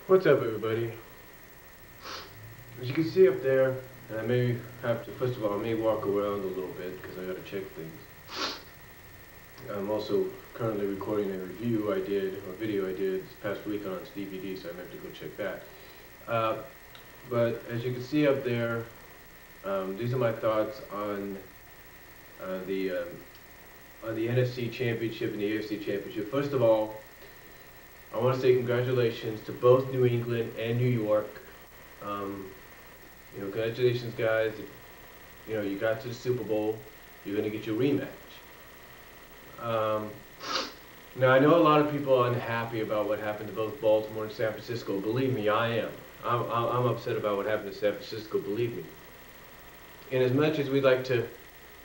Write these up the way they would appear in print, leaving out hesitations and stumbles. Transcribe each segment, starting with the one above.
What's up, everybody? As you can see up there, and I may have to, first of all, I may walk around a little bit because I got to check things. I'm also currently recording a review I did, or video I did this past week on its DVD, so I may have to go check that. But as you can see up there, these are my thoughts on the NFC Championship and the AFC Championship. First of all, I want to say congratulations to both New England and New York. Congratulations, guys. You got to the Super Bowl. You're going to get your rematch. Now, I know a lot of people are unhappy about what happened to both Baltimore and San Francisco. Believe me, I am. I'm upset about what happened to San Francisco, believe me. And as much as we'd like to,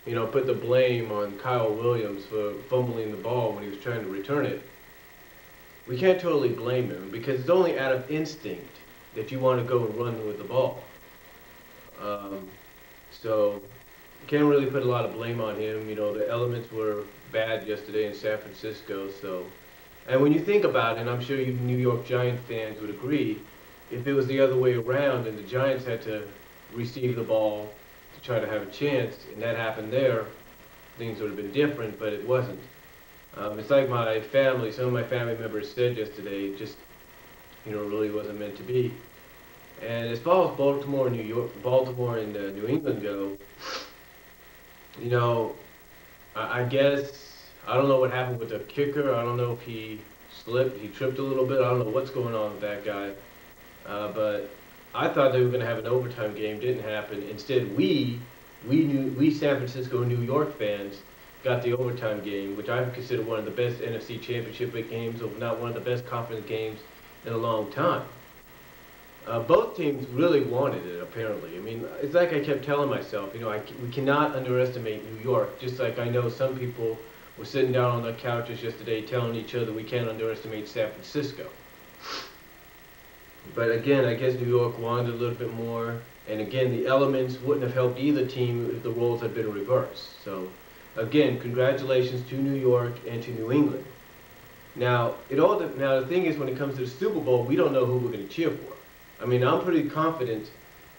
put the blame on Kyle Williams for fumbling the ball when he was trying to return it, we can't totally blame him because it's only out of instinct that you want to go and run with the ball. So you can't really put a lot of blame on him. The elements were bad yesterday in San Francisco. And when you think about it, and I'm sure you New York Giants fans would agree, if it was the other way around and the Giants had to receive the ball to try to have a chance, and that happened there, things would have been different, but it wasn't. It's like some of my family members said yesterday, it just, really wasn't meant to be. And as far as Baltimore and New England go, I guess, I don't know what happened with the kicker. I don't know if he slipped, he tripped a little bit. I don't know what's going on with that guy. But I thought they were going to have an overtime game. Didn't happen. Instead, we San Francisco and New York fans got the overtime game, which I consider one of the best NFC Championship games, if not one of the best conference games in a long time. Both teams really wanted it, apparently. I mean, it's like I kept telling myself, we cannot underestimate New York, just like I know some people were sitting down on their couches yesterday telling each other we can't underestimate San Francisco. But again, I guess New York wanted a little bit more, and again, the elements wouldn't have helped either team if the roles had been reversed. So, again, congratulations to New York and to New England. Now, the thing is, when it comes to the Super Bowl, we don't know who we're going to cheer for. I mean, I'm pretty confident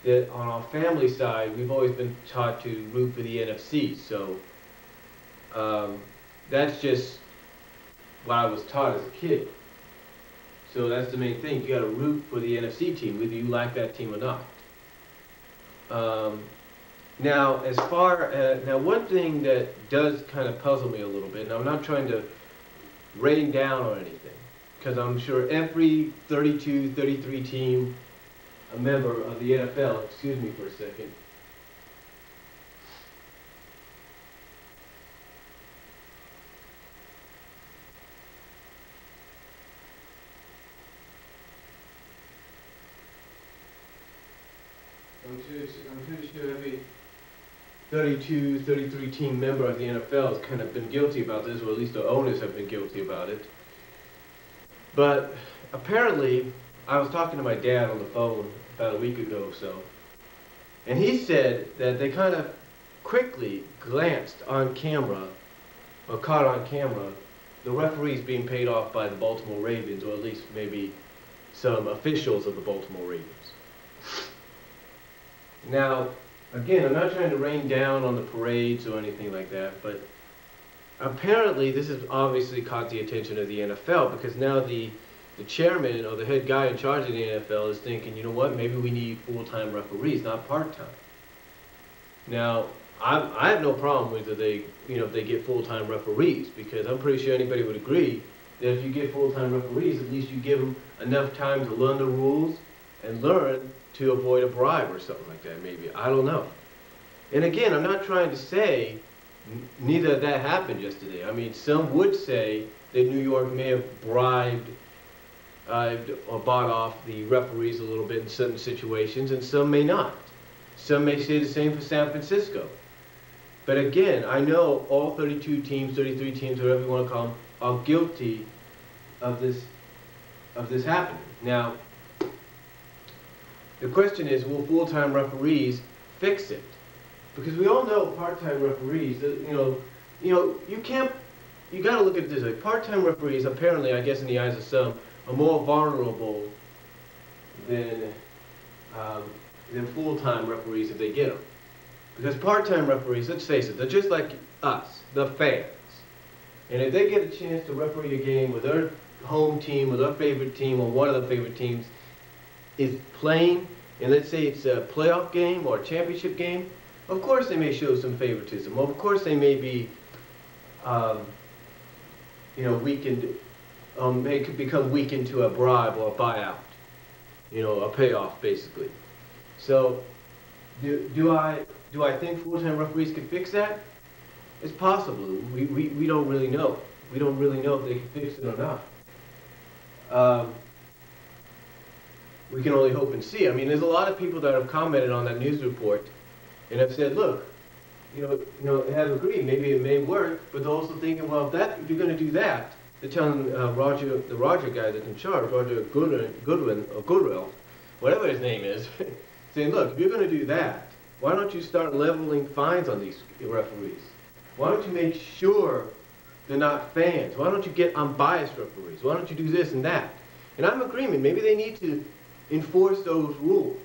that on our family side, we've always been taught to root for the NFC. So that's just what I was taught as a kid. So that's the main thing. You got to root for the NFC team, whether you like that team or not. Now, one thing that does kind of puzzle me a little bit, and I'm not trying to rain down on anything, because I'm sure every 32, 33 team, a member of the NFL, excuse me for a second. I'm pretty sure every 32, 33 team member of the NFL has kind of been guilty about this, or at least the owners have been guilty about it. But apparently, I was talking to my dad on the phone about a week ago or so, and he said that they kind of quickly glanced on camera, or caught on camera, the referees being paid off by the Baltimore Ravens, or at least maybe some officials of the Baltimore Ravens. Now, again, I'm not trying to rain down on the parades or anything like that, but apparently this has obviously caught the attention of the NFL, because now the chairman or the head guy in charge of the NFL is thinking, you know what, maybe we need full-time referees, not part-time. Now, I have no problem with if they get full-time referees, because I'm pretty sure anybody would agree that if you get full-time referees, at least you give them enough time to learn the rules and learn to avoid a bribe or something like that, maybe. I don't know. And again, I'm not trying to say neither of that happened yesterday. I mean, some would say that New York may have bribed or bought off the referees a little bit in certain situations, and some may not. Some may say the same for San Francisco. But again, I know all 32 teams, 33 teams, whatever you want to call them, are guilty of this happening. Now, the question is, will full-time referees fix it? Because we all know part-time referees, you got to look at it this way. Part-time referees, apparently, I guess in the eyes of some, are more vulnerable than full-time referees if they get them. Because part-time referees, let's face it, they're just like us, the fans. And if they get a chance to referee a game with their home team or their favorite team or one of their favorite teams is playing, and let's say it's a playoff game or a championship game, of course they may show some favoritism. Of course they may be, weakened, they could become weakened to a bribe or a buyout, a payoff basically. So, do I think full-time referees can fix that? It's possible. We don't really know. We don't really know if they can fix it or not. We can only hope and see. I mean, there's a lot of people that have commented on that news report and have said, look, have agreed, maybe it may work, but they're also thinking, well, if you're going to do that, they're telling the Roger guy that's in charge, Roger Goodwin, or Goodwill, whatever his name is, saying, look, if you're going to do that, why don't you start leveling fines on these referees? Why don't you make sure they're not fans? Why don't you get unbiased referees? Why don't you do this and that? And I'm in agreement, maybe they need to enforce those rules.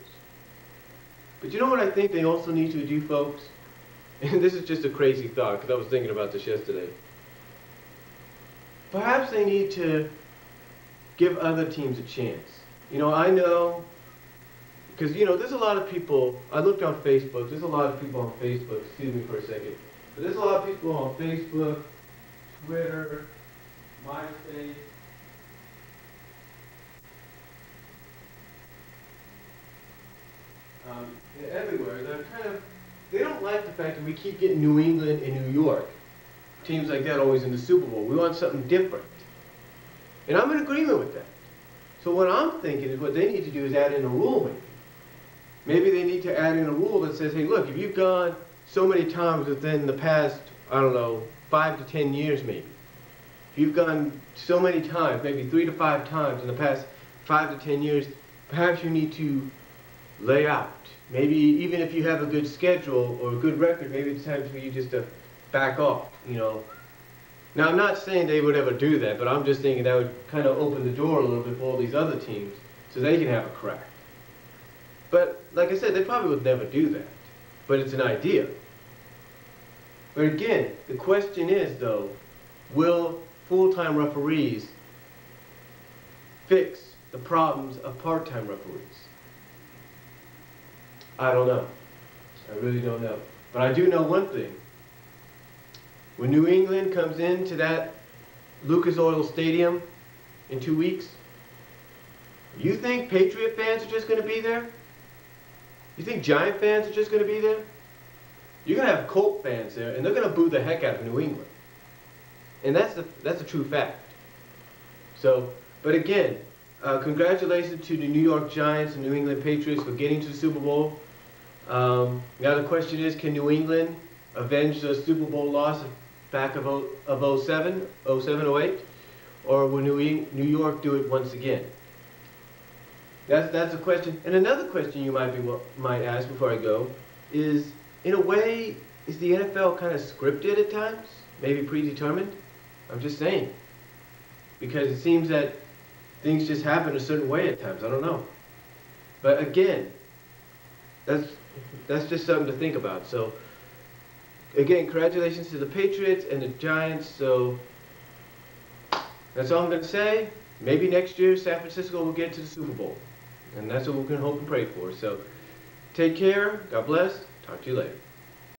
But you know what I think they also need to do, folks? And this is just a crazy thought, because I was thinking about this yesterday. Perhaps they need to give other teams a chance. I know, because, there's a lot of people, I looked on Facebook, there's a lot of people on Facebook, excuse me for a second, but there's a lot of people on Facebook, Twitter, MySpace, everywhere, they don't like the fact that we keep getting New England and New York, teams like that always in the Super Bowl. We want something different. And I'm in agreement with that. So what I'm thinking is what they need to do is add in a rule maybe. Maybe they need to add in a rule that says, hey, look, if you've gone so many times within the past, 5 to 10 years maybe, if you've gone so many times, maybe 3 to 5 times in the past 5 to 10 years, perhaps you need to lay out. Maybe even if you have a good schedule or a good record, maybe it's time for you just to back off, Now, I'm not saying they would ever do that, but I'm just thinking that would kind of open the door a little bit for all these other teams so they can have a crack. But, like I said, they probably would never do that. But it's an idea. But again, the question is, though, will full-time referees fix the problems of part-time referees? I don't know. I really don't know. But I do know one thing. When New England comes into that Lucas Oil Stadium in 2 weeks, you think Patriot fans are just going to be there? You think Giant fans are just going to be there? You're going to have Colt fans there, and they're going to boo the heck out of New England. And that's a true fact. So, but again, congratulations to the New York Giants and New England Patriots for getting to the Super Bowl. Now the question is, can New England avenge the Super Bowl loss back of 07, 08? Or will New York do it once again? That's a question. And another question you might ask before I go is, in a way, is the NFL kind of scripted at times? Maybe predetermined? I'm just saying. Because it seems that things just happen a certain way at times. I don't know. But again, that's just something to think about. So, again, congratulations to the Patriots and the Giants. So, that's all I'm going to say. Maybe next year San Francisco will get to the Super Bowl. And that's what we can hope and pray for. So, take care. God bless. Talk to you later.